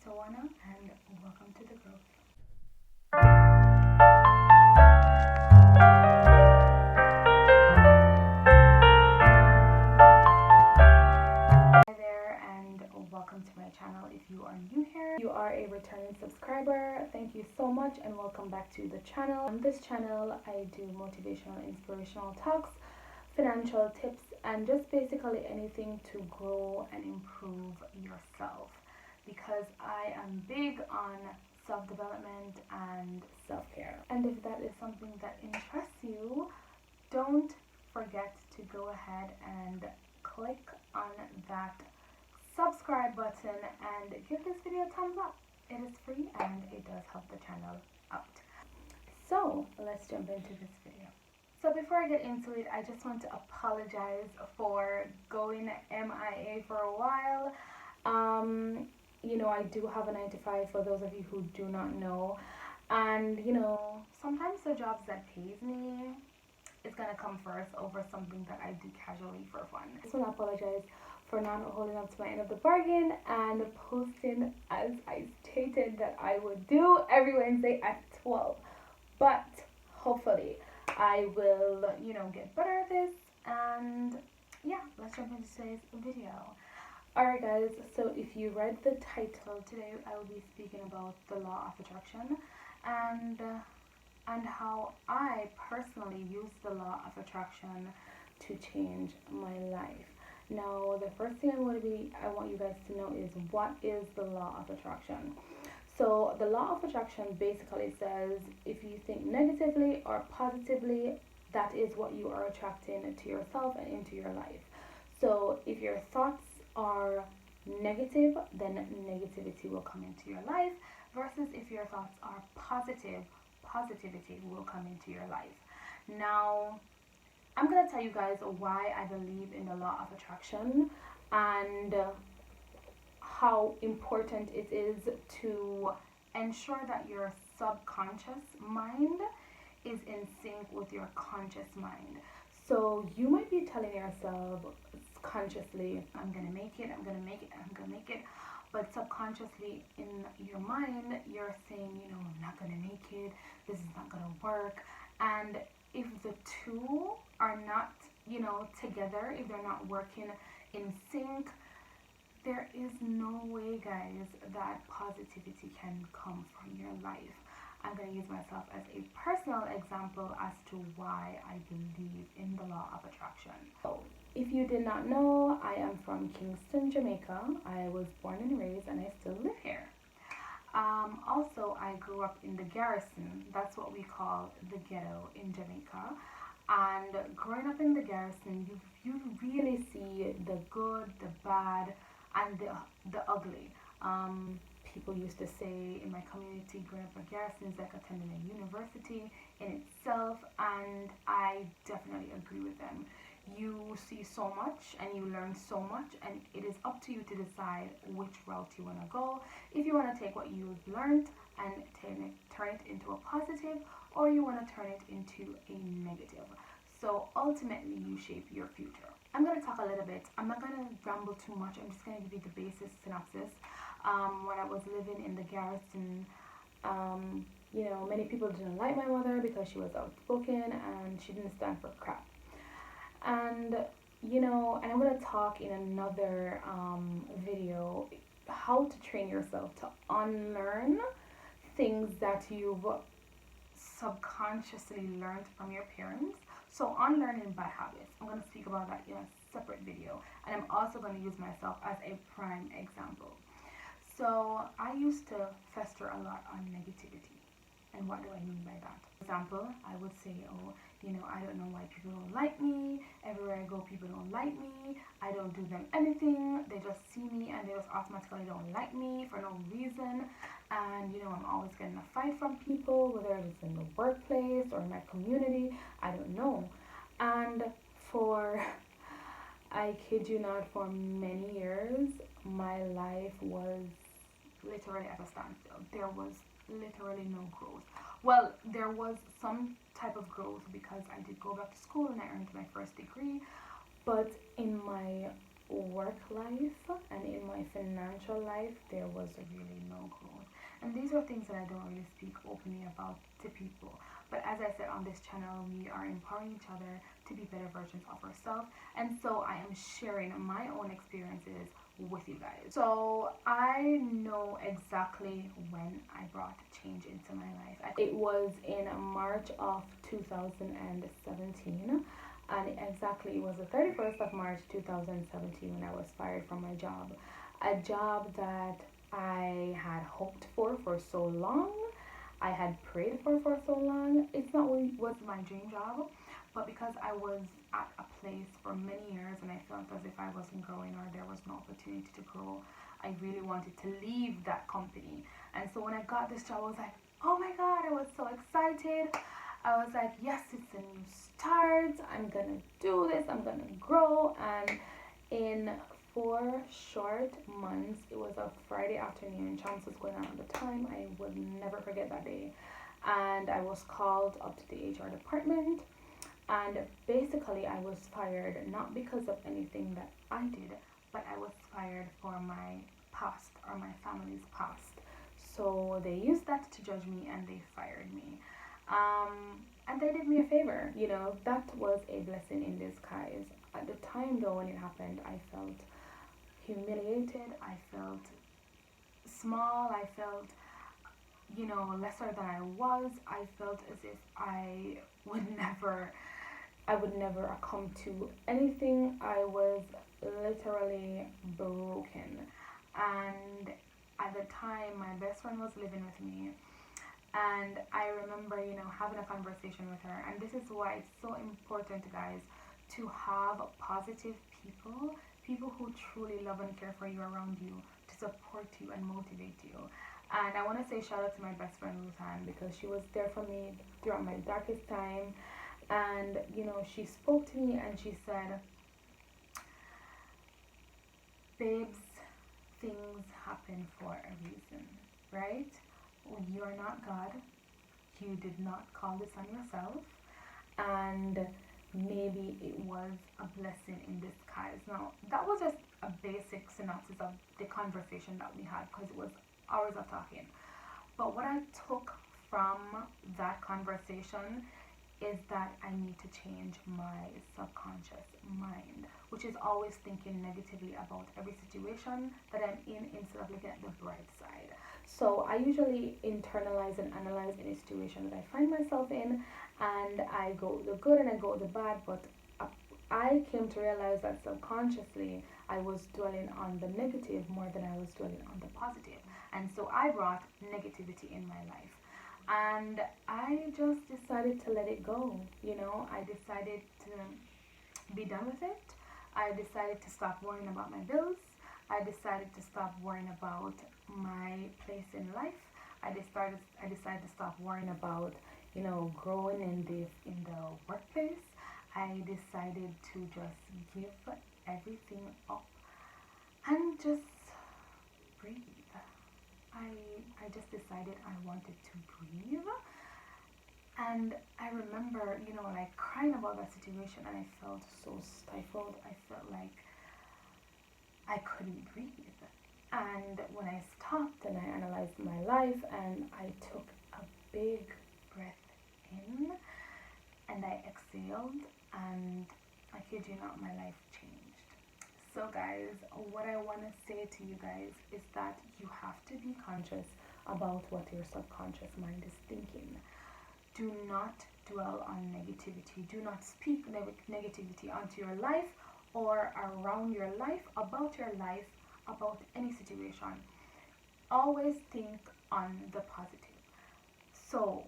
Shawana, and welcome to The Growth. Hi there, and welcome to my channel. If you are new here, you are a returning subscriber, thank you so much and welcome back to the channel. On this channel, I do motivational, inspirational talks, financial tips, and just basically anything to grow and improve yourself, because I am big on self-development and self-care. And if that is something that interests you, don't forget to go ahead and click on that subscribe button and give this video a thumbs up. It is free and it does help the channel out. So let's jump into this video. So before I get into it, I just want to apologize for going MIA for a while. I do have a 9 to 5 for those of you who do not know. And, sometimes the jobs that pays me is going to come first over something that I do casually for fun. I just want to apologize for not holding up to my end of the bargain and posting as I stated that I would do every Wednesday at 12. But hopefully I will, get better at this. And yeah, let's jump into today's video. Alright guys, so if you read the title, today I will be speaking about the law of attraction and how I personally use the law of attraction to change my life. Now, the first thing I want you guys to know is, what is the law of attraction? So the law of attraction basically says if you think negatively or positively, that is what you are attracting to yourself and into your life. So if your thoughts are negative, then negativity will come into your life, versus if your thoughts are positive, positivity will come into your life. Now, I'm going to tell you guys why I believe in the law of attraction and how important it is to ensure that your subconscious mind is in sync with your conscious mind. So you might be telling yourself consciously, I'm going to make it, I'm going to make it, I'm going to make it. But subconsciously in your mind, you're saying, I'm not going to make it, this is not going to work. And if the two are not, together, if they're not working in sync, there is no way, guys, that positivity can come from your life. I'm going to use myself as a personal example as to why I believe in the law of attraction. So, if you did not know, I am from Kingston, Jamaica. I was born and raised and I still live here. Also, I grew up in the garrison. That's what we call the ghetto in Jamaica. And growing up in the garrison, you really see the good, the bad, and the ugly. People used to say in my community, growing up in garrison is like attending a university in itself, and I definitely agree with them. You see so much and you learn so much, and it is up to you to decide which route you want to go. If you want to take what you've learned and turn it into a positive, or you want to turn it into a negative. So ultimately you shape your future. I'm going to talk a little bit. I'm not going to ramble too much. I'm just going to give you the basic synopsis. When I was living in the garrison, many people didn't like my mother because she was outspoken and she didn't stand for crap. And and I'm going to talk in another video how to train yourself to unlearn things that you've subconsciously learned from your parents. So unlearning bad habits, I'm going to speak about that in a separate video, and I'm also going to use myself as a prime example. So I used to fester a lot on negativity. And what do I mean by that? For example, I would say, I don't know why people don't like me. Everywhere I go, people don't like me. I don't do them anything. They just see me and they just automatically don't like me for no reason. And, I'm always getting a fight from people, whether it's in the workplace or in my community. I don't know. And I kid you not, for many years, my life was literally at a standstill. There was literally no growth. Well, there was some type of growth because I did go back to school and I earned my first degree, but in my work life and in my financial life, there was really no growth. And these are things that I don't really speak openly about to people. But as I said on this channel, we are empowering each other to be better versions of ourselves. And so I am sharing my own experiences with you guys. So I know exactly when I brought change into my life. It was in March of 2017, and exactly it was the 31st of March 2017 when I was fired from my job. A job that I had hoped for so long. I had prayed for so long. It's not what was my dream job, but because I was at a place for many years and I felt as if I wasn't growing or there was no opportunity to grow, I really wanted to leave that company. And so when I got this job, I was like, oh my god, I was so excited. I was like, yes, it's a new start. I'm gonna do this. I'm gonna grow. And in 4 short months, it was a Friday afternoon. Chance was going on at the time. I would never forget that day. And I was called up to the HR department. And basically, I was fired not because of anything that I did, but I was fired for my past or my family's past. So they used that to judge me and they fired me. And they did me a favor, that was a blessing in disguise. At the time, though, when it happened, I felt humiliated, I felt small, I felt, lesser than I was. I felt as if I would never come to anything. I was literally broken. And at the time, my best friend was living with me. And I remember, having a conversation with her. And this is why it's so important, guys, to have positive people who truly love and care for you around you, to support you and motivate you. And I want to say shout out to my best friend Ruthann, because she was there for me throughout my darkest time. And, she spoke to me and she said, babes, things happen for a reason, right? You are not God. You did not call this on yourself. And maybe it was a blessing in disguise. Now, that was just a basic synopsis of the conversation that we had, because it was hours of talking. But what I took from that conversation is that I need to change my subconscious mind, which is always thinking negatively about every situation that I'm in instead of looking at the bright side. So I usually internalize and analyze any situation that I find myself in, and I go the good and I go the bad, but I came to realize that subconsciously I was dwelling on the negative more than I was dwelling on the positive. And so I brought negativity in my life. And I just decided to let it go. I decided to be done with it. I decided to stop worrying about my bills. I decided to stop worrying about my place in life. I decided to stop worrying about, growing in the workplace. I decided to just give everything up and just breathe. I just decided I wanted to breathe. And I remember, like crying about that situation, and I felt so stifled. I felt like I couldn't breathe. And when I stopped and I analyzed my life and I took a big breath in and I exhaled, and I kid you not, my life changed. So guys, what I want to say to you guys is that you have to be conscious about what your subconscious mind is thinking. Do not dwell on negativity. Do not speak negativity onto your life or around your life, about your life, about any situation. Always think on the positive. So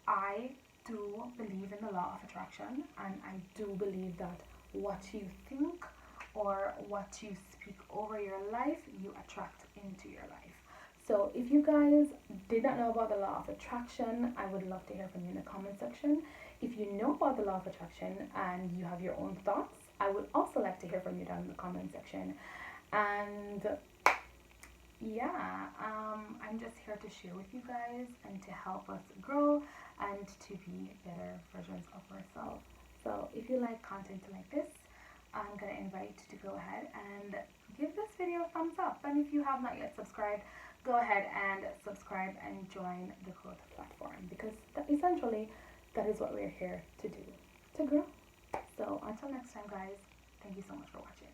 I do believe in the law of attraction, and I do believe that what you think or what you speak over your life, you attract into your life. So if you guys did not know about the law of attraction, I would love to hear from you in the comment section. If you know about the law of attraction and you have your own thoughts, I would also like to hear from you down in the comment section. And yeah, I'm just here to share with you guys and to help us grow and to be better versions of ourselves. So if you like content like this, I'm going to invite you to go ahead and give this video a thumbs up. And if you have not yet subscribed, go ahead and subscribe and join the growth platform, because essentially that is what we're here to do, to grow. So until next time, guys, thank you so much for watching.